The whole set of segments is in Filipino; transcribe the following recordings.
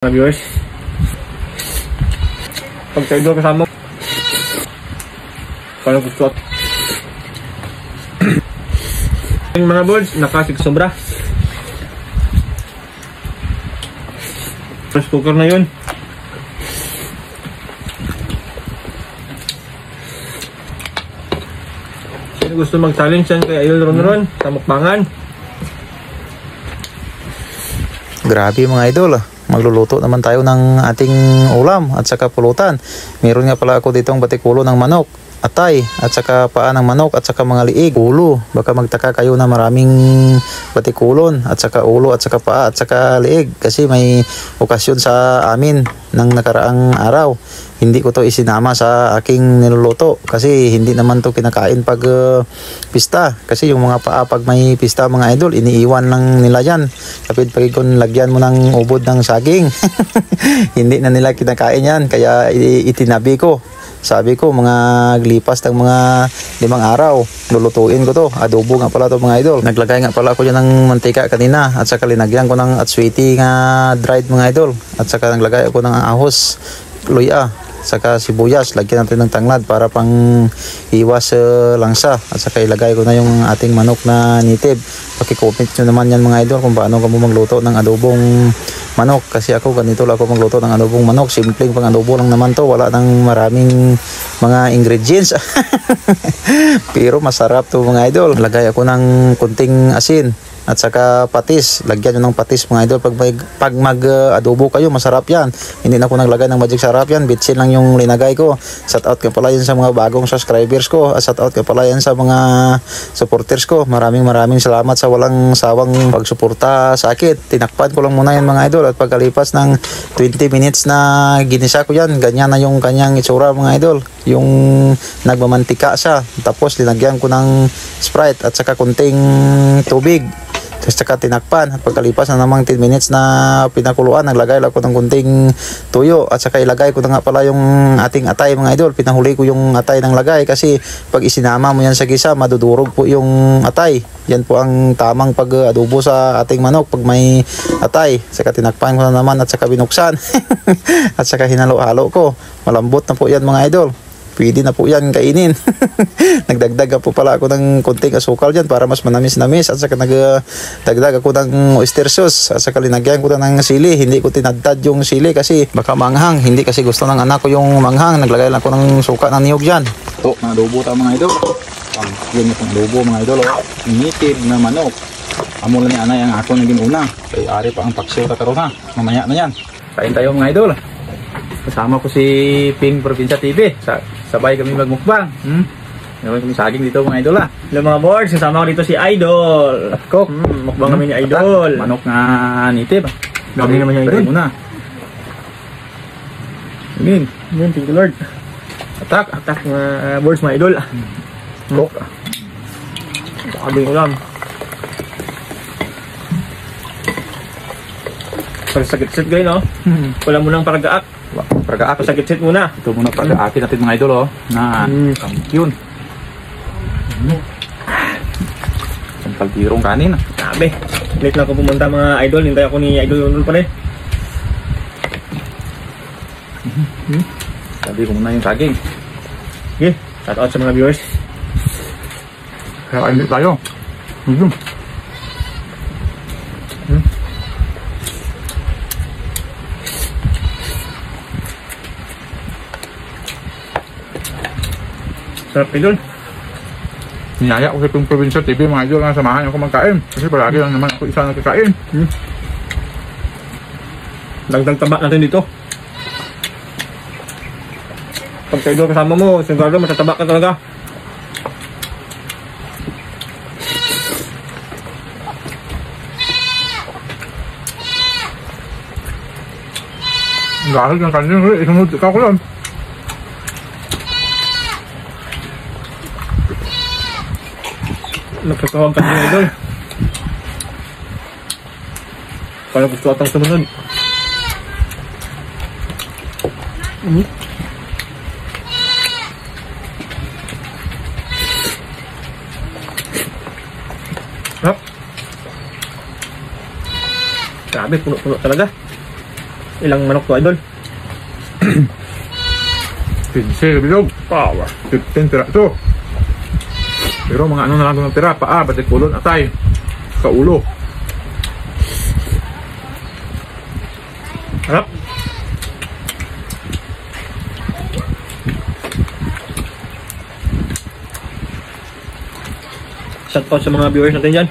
Mga viewers, pag sa idol kasama parang gusto yung mga boards nakasig sobra. Press cooker na yun. Sino gusto mag-challenge yan kay Idol Ron sa mukbangan? Grabe mga idol, magluluto naman tayo ng ating ulam at saka pulutan. Meron nga pala ako ditong batikulo ng manok, atay, at saka paa ng manok, at saka mga liig, ulo. Baka magtaka kayo na maraming batikulon, at saka ulo, at saka paa, at saka liig. Kasi may okasyon sa amin ng nakaraang araw. Hindi ko to isinama sa aking niluluto kasi hindi naman to kinakain pag pista. Kasi yung mga paa pag may pista mga idol, iniiwan lang nila yan. Kapit pag kung lagyan mo ng ubod ng saging, hindi na nila kinakain yan. Kaya itinabi ko. Sabi ko mga glipas ng mga 5 araw, lulutuin ko to. Adobo nga pala to mga idol. Naglagay nga pala ako dyan ng mantika kanina at saka linagyan ko ng atswiti nga dried mga idol. At saka naglagay ako ng ahos, luya, saka sibuyas. Lagyan natin ng tanglad para pang iwas langsa. At saka ilagay ko na yung ating manok na native. Paki-comment nyo naman yan mga idol kung paano ka mo magluto ng adobong manok. Kasi ako ganito lang ako magluto ng adobong manok. Simpleng pang adobo lang naman to. Wala nang maraming mga ingredients. Pero masarap to mga idol. Lagay ako ng kunting asin at saka patis. Lagyan nyo ng patis mga idol. Pag mag-adobo kayo, masarap yan. Hindi na ako naglagay ng magic sarap yan. Bitsin lang yung linagay ko. Shout out ka pala yan sa mga bagong subscribers ko. Shout out ka pala yan sa mga supporters ko. Maraming salamat sa walang sawang pagsuporta sa akin. Tinakpan ko lang muna yan mga idol. At pagkalipas ng 20 minutes na ginisa ko yan, ganyan na yung kanyang itsura mga idol. Yung nagmamantika siya. Tapos linagyan ko ng Sprite at saka kunting tubig. Tapos saka tinakpan. At pagkalipas na namang 10 minutes na pinakuluan, naglagay lang ko ng kunting tuyo. At saka ilagay ko na nga pala yung ating atay mga idol. Pinahuli ko yung atay ng lagay kasi pag isinama mo yan sa gisa, madudurog po yung atay. Yan po ang tamang pag-adobo sa ating manok pag may atay. Saka tinakpan ko na naman at saka binuksan. At saka hinalo-halo ko. Malambot na po yan mga idol. Pwede na po yan kainin. Nagdagdag po pala ako ng konting asukal dyan para mas manamis-namis. At saka nagdagdag ako ng oyster sauce. At saka linagyan ko na ng sili. Hindi ko tinadtad yung sili kasi baka manghang. Hindi kasi gusto ng anak ko yung manghang. Naglagay lang ako ng suka ng niyog dyan. Ito, mga adobo tayo mga idol. Yan yung adobo mga idol. Native na manok. Amo lang ni anay ang ako naging una. Kaya ari pa ang paksiw kakaroon na. Mamaya na yan. Kain tayo mga idol. Kasama ko si Ping Provincia TV. Sabay kami magmukbang. Meron kami saging dito mga idol. Hello mga boards, kasama ko dito si Idol. Cook. Mukbang kami ni Idol. Manok na native. Dami naman yung Idol. Muna. Yun, thank you Lord. Atak mga boards mga Idol. Cook. Sabing ulam. Pag-sakit-sit kayo no? Wala mo nang paragaak. Paragaak. Pag-sakit-sit muna. Ito muna paragaakin natin mga idol na yun. Ang kaldirong kanin. Sabi. Late lang ako pumunta mga idol. Hintay ako ni Idol Ronald pa rin. Sabi ko muna yung saging. Okay. Shout out sa mga viewers. Kaya kain tayo. Sarap Idol. Niyaya ko sa Ping Provincia TV mga idol na samahan ako magkain. Kasi palagi lang naman ako isa nagkakain. Dagdag taba natin dito. Pag sa Idol kasama mo, sigurado matataba ka talaga. Dahil ng kanina, isunod ka ko lang. Nagkakawang ka ni Idol. Kaya gusto atang sumunod. Sarap. Grabe, puno-puno talaga. Ilang manok to, idol? 15 bilog. Power. 15 tira ito. Pero mga ano na lang itong tira. Paa, batikulon, atay. Kaulo. Harap. Shout out sa mga viewers natin dyan.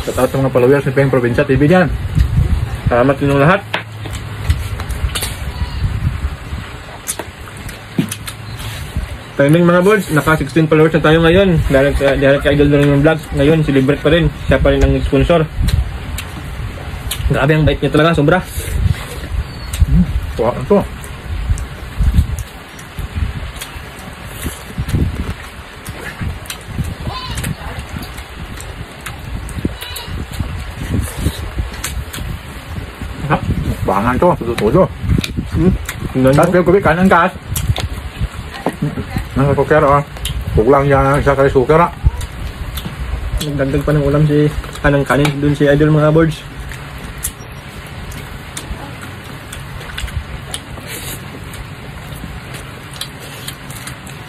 Shout out sa mga followers ng Peng Probinsya TV dyan. Salamat ninyong lahat. Timing mga boys, naka 16 followers na tayo ngayon. Dahil ka idol na rin yung vlogs. Ngayon, celebrate pa rin. Siya pa rin ang sponsor. Grabe ang bait niya talaga, sobra. Kuha ito. Bangan to, tudo-tudo. Tapos yung kubik, kanan gas. Nasa kuker, kulang yan isa kay suker. Nagdagdag pa ng ulam si kanang kanin dun si idol mga boards.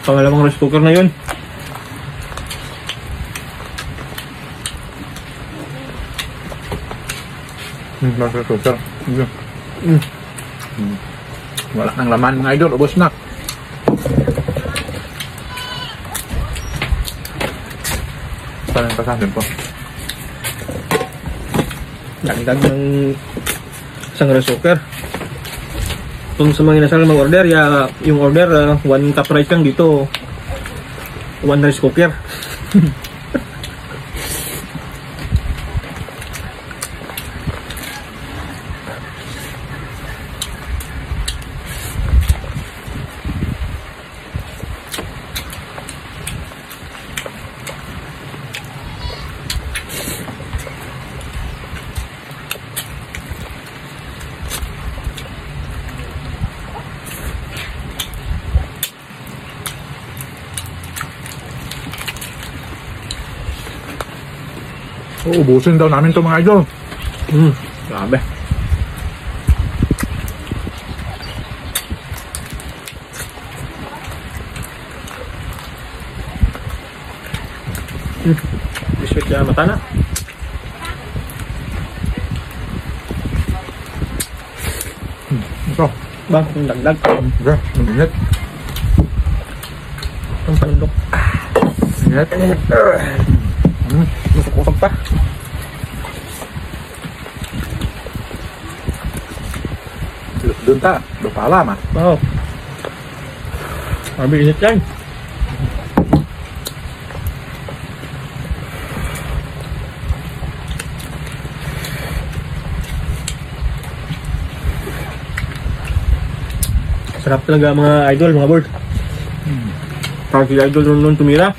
Pangalawang rice cooker na yun. Nasa suker. Wala nang laman mga idol, ubos na. Saan yung pasasin po? Dagdag ng isang rice cooker. Kung sa mga inasal mag-order, yung order, 1 cup rice lang dito. 1 rice cooker. Ubusin daw namin ito mga idol. Grabe. Biscuit siya mata na. Ito. Bang, yung dagdag. Okay, init. Ang panundok. Init. Masuk-usok pa. Doon ta, doon pa alam Wow. Grabe init yan. Sarap talaga mga idol, mga board. Parang si idol nun tumira.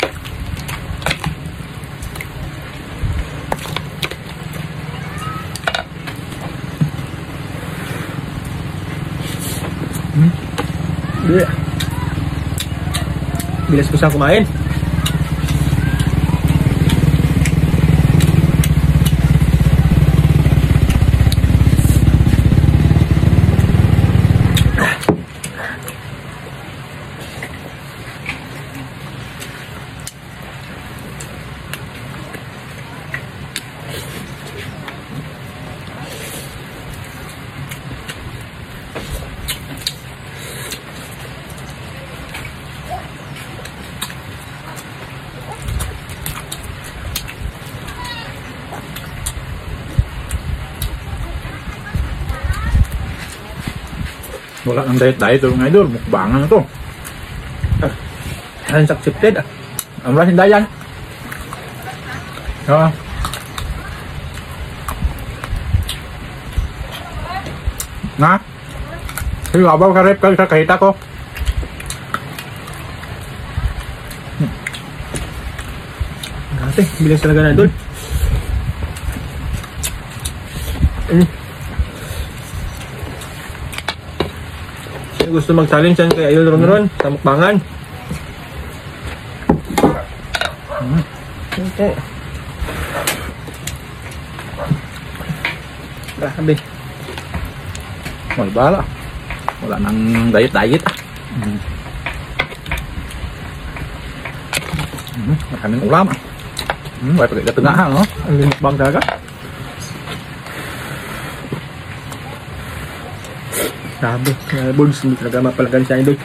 Bilis ko siyang kumain. Wala nang diet-diet ito mga idol, mukbangan na ito. Hands accepted. Ang wala sindayan. Na? Sige, abaw ka rep ka kahita ko. Grabe, bilis talaga na idol. Gusto mag-challenge yan kay Idol Ron sa mukbangan. Okay. Grabe. Wala bala. Wala nang diet. Maraming ulam. Wala pakai tengah no. Ang limukbang talaga. Sabi, Bulls, hindi talaga mapalagan siya idol.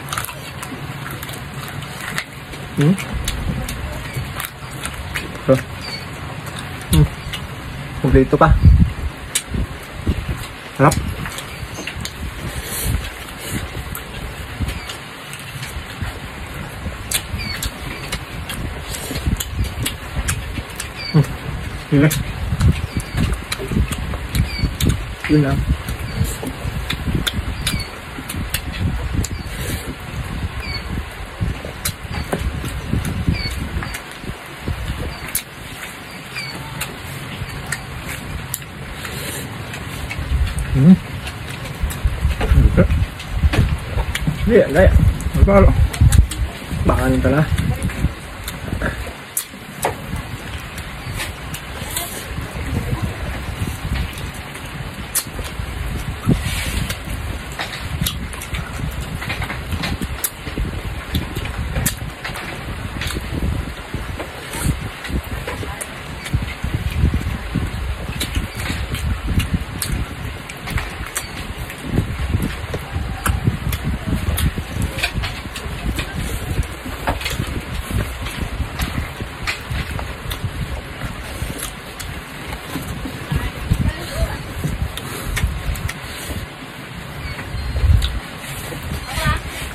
So, kompleto pa. Sarap. Yun lang. Yun lang. Gaya. Magkalo. Baka nito na.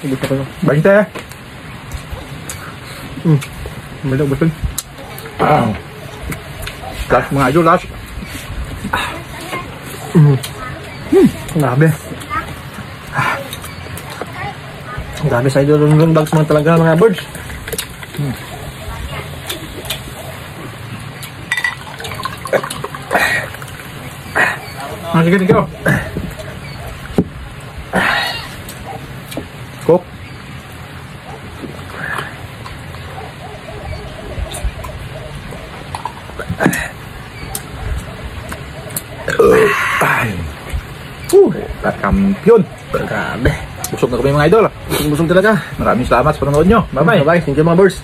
Gusto ko yun. 20. Malog betul. Last mga idol, last. Grabe. Grabe sa idol ng bags mga talaga mga birds. Sige. Cook. Kampiyon. Grabe. Busog na kami mga idol. Busog talaga. Maraming salamat sa panonood nyo. Bye-bye. Bye-bye. Thank you mga birds.